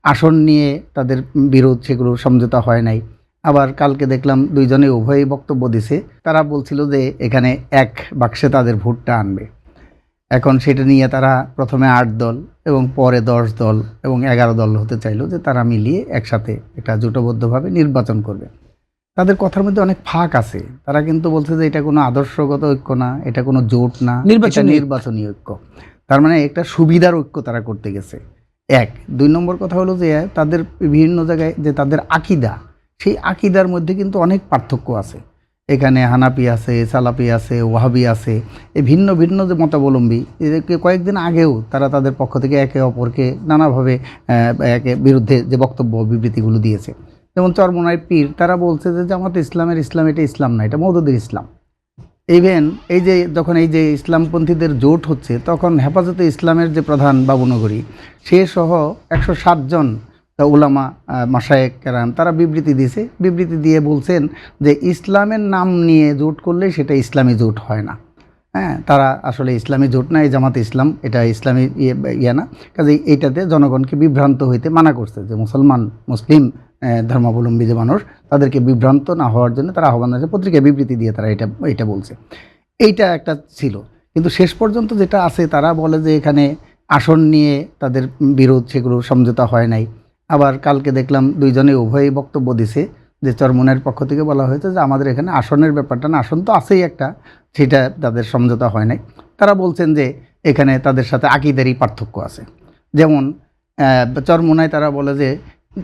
আসন নিয়ে তাদের বিরোধ, সেগুলো সমঝোতা হয় নাই। আবার কালকে দেখলাম দুইজনে উভয়ই বক্তব্য দিছে। তারা বলছিল যে এখানে এক বাক্সে তাদের ভোটটা আনবে। এখন সেটা নিয়ে তারা প্রথমে ৮ দল এবং পরে ১০ দল এবং ১১ দল হতে চাইলো, যে তারা মিলিয়ে একসাথে একটা জোটবদ্ধভাবে নির্বাচন করবে। তাদের কথার মধ্যে অনেক ফাঁক আছে। তারা কিন্তু বলছে যে এটা কোনো আদর্শগত ঐক্য না, এটা কোনো জোট না, এটা নির্বাচনী ঐক্য। তার মানে একটা সুবিধার ঐক্য তারা করতে গেছে। ১ ২ নম্বর কথা হলো যে তাদের বিভিন্ন জায়গায় যে তাদের আকীদা, সেই আকীদার মধ্যে কিন্তু অনেক পার্থক্য আছে। এখানে হানাফি আছে, সালাফি আছে, ওয়াহাবি আছে, এই ভিন্ন ভিন্ন যে মতাবলম্বী, এদেরকে কয়েকদিন আগেও তারা তাদের পক্ষ থেকে একে অপরকে নানাভাবে একে বিরুদ্ধে যে বক্তব্য বিবৃতিগুলো দিয়েছে। যেমন চরমোনাই পীর, তারা বলছে যে জামাত ইসলামের ইসলাম এটা ইসলাম না, এটা মওদুদের ইসলাম। ইভেন এই যে যখন এই যে ইসলামপন্থীদের জোট হচ্ছে, তখন হেফাজতে ইসলামের যে প্রধান বাবুনগরী, সে সহ ১৬০ জন উলামা মাশায়েখ কেরাম তারা বিবৃতি দিয়েছে। বিবৃতি দিয়ে বলছেন যে ইসলামের নাম নিয়ে জোট করলে সেটা ইসলামী জোট হয় না। হ্যাঁ, তারা আসলে ইসলামী জোট না, এই জামাতে ইসলাম এটা ইসলামী ইয়ে না। কাজে এইটাতে জনগণকে বিভ্রান্ত হইতে মানা করছে, যে মুসলিম ধর্মাবলম্বী যে মানুষ, তাদেরকে বিভ্রান্ত না হওয়ার জন্য তারা আহ্বান জানিয়েছে। পত্রিকায় বিবৃতি দিয়ে তারা এটা বলছে। এইটা একটা ছিল। কিন্তু শেষ পর্যন্ত যেটা আছে, তারা বলে যে এখানে আসন নিয়ে তাদের বিরোধ, সেগুলো সমঝোতা হয় নাই। আবার কালকে দেখলাম দুইজনে উভয়ই বক্তব্য দিছে, যে চরমোনাইর পক্ষ থেকে বলা হয়েছে যে আমাদের এখানে আসনের ব্যাপারটা না, আসন তো আছেই একটা, সেটা তাদের সমঝোতা হয় নাই। তারা বলছেন যে এখানে তাদের সাথে আকীদারই পার্থক্য আছে। যেমন চরমোনায় তারা বলে যে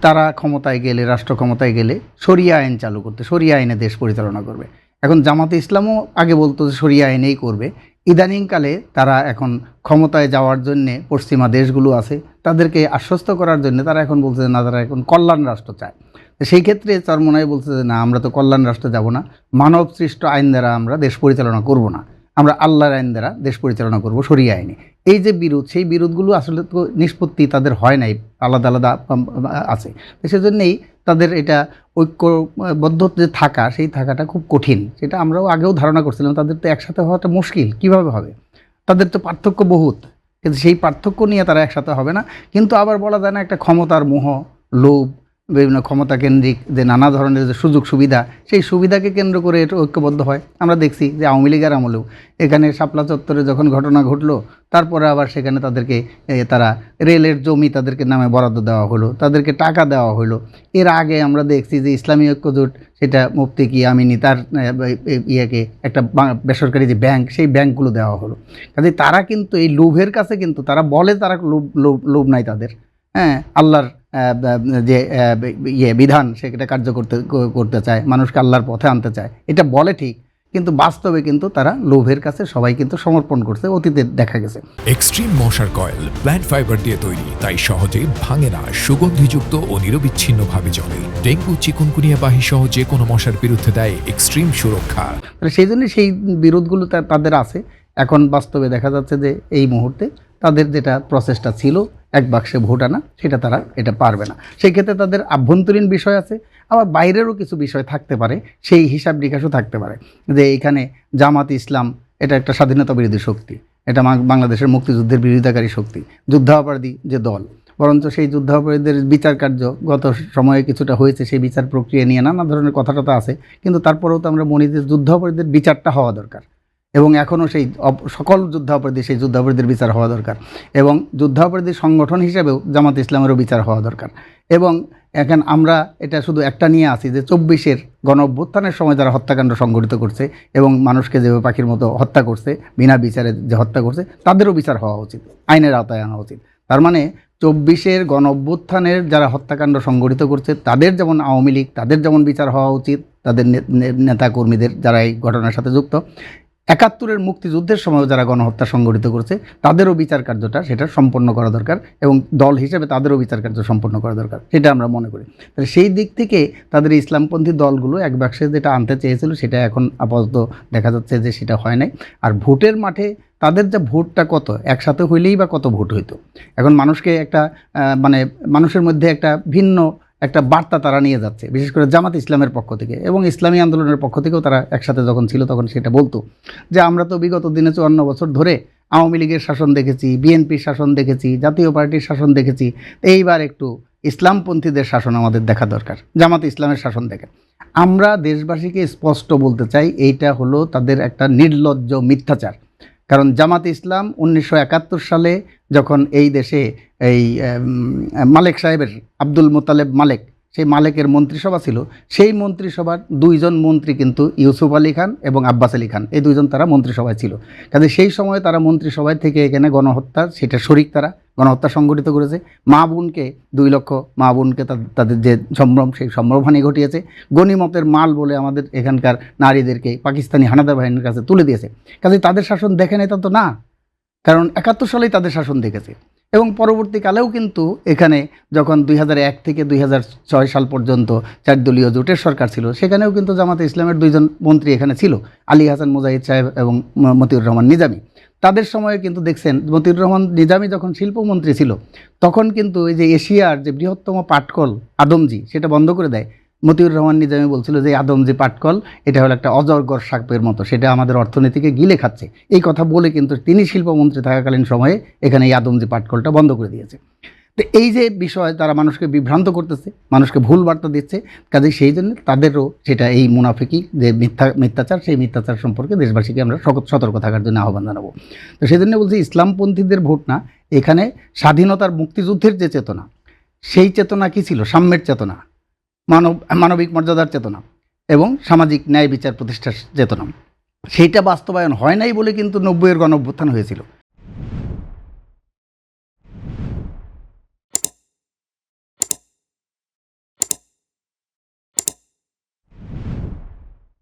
তারা ক্ষমতায় গেলে, রাষ্ট্র ক্ষমতায় গেলে শরিয়া আইন চালু করতে, শরিয়া আইনে দেশ পরিচালনা করবে। এখন জামাতে ইসলামও আগে বলতো যে শরিয়া আইনেই করবে। ইদানিংকালে তারা এখন ক্ষমতায় যাওয়ার জন্যে পশ্চিমা দেশগুলো আছে, তাদেরকে আশ্বস্ত করার জন্য তারা এখন বলছে যে না, তারা এখন কল্যাণ রাষ্ট্র চায়। সেই ক্ষেত্রে চরমোনাই বলছে যে না, আমরা তো কল্যাণ রাষ্ট্রে যাব না, মানব সৃষ্ট আইন দ্বারা আমরা দেশ পরিচালনা করব না, আমরা আল্লাহর আইন দ্বারা দেশ পরিচালনা করব, শরিয়া আইনে। এই যে বিরোধ, সেই বিরোধগুলো আসলে তো নিষ্পত্তি তাদের হয় নাই, আলাদা আলাদা আছে। সেজন্যেই তাদের এটা ঐক্যবদ্ধ যে থাকা, সেই থাকাটা খুব কঠিন। সেটা আমরাও আগেও ধারণা করছিলাম, তাদের তো একসাথে হওয়াটা মুশকিল, কিভাবে হবে? তাদের তো পার্থক্য বহুত, কিন্তু সেই পার্থক্য নিয়ে তারা একসাথে হবে না। কিন্তু আবার বলা যায় না, একটা ক্ষমতার মোহ, লোভ, বিভিন্ন ক্ষমতা কেন্দ্রিক যে নানা ধরনের যে সুযোগ সুবিধা, সেই সুবিধাকে কেন্দ্র করে এটা ঐক্যবদ্ধ হয়। আমরা দেখছি যে আওয়ামী লীগের আমলেও এখানে শাপলা চত্বরে যখন ঘটনা ঘটলো, তারপরে আবার সেখানে তাদেরকে তারা রেলের জমি তাদেরকে নামে বরাদ্দ দেওয়া হলো, তাদেরকে টাকা দেওয়া হলো। এর আগে আমরা দেখছি যে ইসলামী ঐক্যজোট, সেটা মুফতি কি আমিনি, তার ইয়েকে একটা বেসরকারি যে ব্যাংক, সেই ব্যাংকগুলো দেওয়া হলো। কাজে তারা কিন্তু এই লোভের কাছে, কিন্তু তারা বলে তারা লোভ নাই তাদের। হ্যাঁ, আল্লাহর যে বিধান, সেটা করতে চায়, মানুষকে আল্লাহর পথে আনতে চায়, এটা বলে ঠিক, কিন্তু বাস্তবে কিন্তু তারা লোভের কাছে সবাই কিন্তু সমর্পণ করছে, অতীতে দেখা গেছে। এক্সট্রিম মশার কয়েল প্ল্যান্ট ফাইবার দিয়ে তৈরি, তাই সহজে ভাঙে না, সুগন্ধিযুক্ত ও নিরবিচ্ছিন্নভাবে জ্বলে। ডেঙ্গু, চিকুনগুনিয়া বাহি সহ যে কোনো মশার বিরুদ্ধে দেয় এক্সট্রিম সুরক্ষা। সেই জন্য সেই বিরোধগুলো তাদের আছে। এখন বাস্তবে দেখা যাচ্ছে যে এই মুহূর্তে তাদের যেটা প্রসেসটা ছিল এক বাক্সে ভোট আনা, সেটা তারা এটা পারবে না। সেই ক্ষেত্রে তাদের আভ্যন্তরীণ বিষয় আছে, আবার বাইরেরও কিছু বিষয় থাকতে পারে, সেই হিসাব নিকাশও থাকতে পারে। যে এইখানে জামাত ইসলাম এটা একটা স্বাধীনতা বিরোধী শক্তি, এটা বাংলাদেশের মুক্তিযুদ্ধের বিরোধিতাকারী শক্তি, যুদ্ধাপরাধী যে দল। বরঞ্চ সেই যুদ্ধাপরাধীদের বিচার কার্য গত সময়ে কিছুটা হয়েছে, সেই বিচার প্রক্রিয়া নিয়ে নানা ধরনের কথাটা আছে। কিন্তু তারপরেও তো আমরা মনে যে যুদ্ধাপরাধীদের বিচারটা হওয়া দরকার, এবং এখনও সেই সকল যুদ্ধাপরাধী, সেই যুদ্ধাপরাধীদের বিচার হওয়া দরকার। এবং যুদ্ধাপরাধী সংগঠন হিসাবেও জামাত ইসলামেরও বিচার হওয়া দরকার। এবং এখন আমরা এটা শুধু একটা নিয়ে আসি যে ২৪-এর গণ-অভ্যুত্থানের সময় যারা হত্যাকাণ্ড সংঘটিত করছে এবং মানুষকে যেভাবে পাখির মতো হত্যা করছে, বিনা বিচারে যে হত্যা করছে, তাদেরও বিচার হওয়া উচিত, আইনের আওতায় আনা উচিত। তার মানে ২৪-এর গণ-অভ্যুত্থানের যারা হত্যাকাণ্ড সংঘটিত করছে, তাদের যেমন আওয়ামী লীগ, তাদের যেমন বিচার হওয়া উচিত, তাদের নেতাকর্মীদের যারা এই ঘটনার সাথে যুক্ত। ৭১-এর মুক্তিযুদ্ধের সময়ও যারা গণহত্যা সংঘটিত করছে, তাদেরও বিচার কার্যটা সেটা সম্পন্ন করা দরকার, এবং দল হিসেবে তাদেরও বিচার কার্য সম্পন্ন করা দরকার, সেটা আমরা মনে করি। তাহলে সেই দিক থেকে তাদের ইসলামপন্থী দলগুলো এক বাক্সে যেটা আনতে চেয়েছিল, সেটা এখন আপাতত দেখা যাচ্ছে যে সেটা হয় নাই। আর ভোটের মাঠে তাদের যে ভোটটা কত, একসাথে হইলেই বা কত ভোট হইতো। এখন মানুষকে একটা মানে মানুষের মধ্যে একটা ভিন্ন একটা বার্তা তারা নিয়ে যাচ্ছে, বিশেষ করে জামাত ইসলামের পক্ষ থেকে এবং ইসলামী আন্দোলনের পক্ষ থেকেও তারা একসাথে যখন ছিল, তখন সেটা বলতো যে আমরা তো বিগত দিনে ৫৪ বছর ধরে আওয়ামী লীগের শাসন দেখেছি, বিএনপির শাসন দেখেছি, জাতীয় পার্টির শাসন দেখেছি, এইবার একটু ইসলামপন্থীদের শাসন আমাদের দেখা দরকার, জামাত ইসলামের শাসন দেখে। আমরা দেশবাসীকে স্পষ্ট বলতে চাই, এইটা হলো তাদের একটা নির্লজ্জ মিথ্যাচার। কারণ জামাত ইসলাম 1971 সালে যখন এই দেশে এই মালেক সাহেবের, আব্দুল মোতালেব মালেক, সেই মালেকের মন্ত্রিসভা ছিল, সেই মন্ত্রিসভার দুইজন মন্ত্রী কিন্তু ইউসুফ আলী খান এবং আব্বাস আলী খান, এই দুইজন তারা মন্ত্রিসভায় ছিল। কাজে সেই সময় তারা মন্ত্রিসভায় থেকে এখানে গণহত্যা, সেটা শরিক, তারা গণহত্যা সংগঠিত করেছে। মা বোনকে 2 লক্ষ মা বোনকে তাদের যে সম্ভ্রম, সেই সম্ভ্রমহানি ঘটিয়েছে। গনিমতের মাল বলে আমাদের এখানকার নারীদেরকে পাকিস্তানি হানাদার বাহিনীর কাছে তুলে দিয়েছে। কাজে তাদের শাসন দেখে নেই তা তো না, কারণ 71 সালেই তাদের শাসন দেখেছে। এবং পরবর্তীকালেও কিন্তু এখানে যখন 2001 থেকে 2006 সাল পর্যন্ত 4 দলীয় জোটের সরকার ছিল, সেখানেও কিন্তু জামাতে ইসলামের 2জন মন্ত্রী এখানে ছিল, আলী হাসান মুজাহিদ সাহেব এবং মতিউর রহমান নিজামী। তাদের সময়ে কিন্তু দেখছেন, মতিউর রহমান নিজামী যখন শিল্পমন্ত্রী ছিল, তখন কিন্তু এই যে এশিয়ার যে বৃহত্তম পাটকল আদমজি, সেটা বন্ধ করে দেয়। মতিউর রহমান নিজামী বলছিল যে আদমজি পাটকল এটা হলো একটা অজগর সাপের মতো, সেটা আমাদের অর্থনীতিকে গিলে খাচ্ছে। এই কথা বলে কিন্তু তিনি শিল্পমন্ত্রী থাকাকালীন সময়ে এখানে এই আদমজি পাটকলটা বন্ধ করে দিয়েছে। তো এই যে বিষয়, তারা মানুষকে বিভ্রান্ত করতেছে, মানুষকে ভুল বার্তা দিচ্ছে। কাজে সেই জন্য তাদেরও সেটা এই মুনাফিকি যে মিথ্যাচার, সেই মিথ্যাচার সম্পর্কে দেশবাসীকে আমরা সতর্ক থাকার জন্য আহ্বান জানাবো। তো সেই জন্য বলছি, ইসলামপন্থীদের ভোট না, এখানে স্বাধীনতার মুক্তিযুদ্ধের যে চেতনা, সেই চেতনা কি ছিল? সাম্যের চেতনা, মানবিক মর্যাদার চেতনা এবং সামাজিক ন্যায় বিচার প্রতিষ্ঠার চেতনা, সেইটা বাস্তবায়ন হয় নাই বলে কিন্তু 90-এর গণ অভ্যুত্থান হয়েছিল।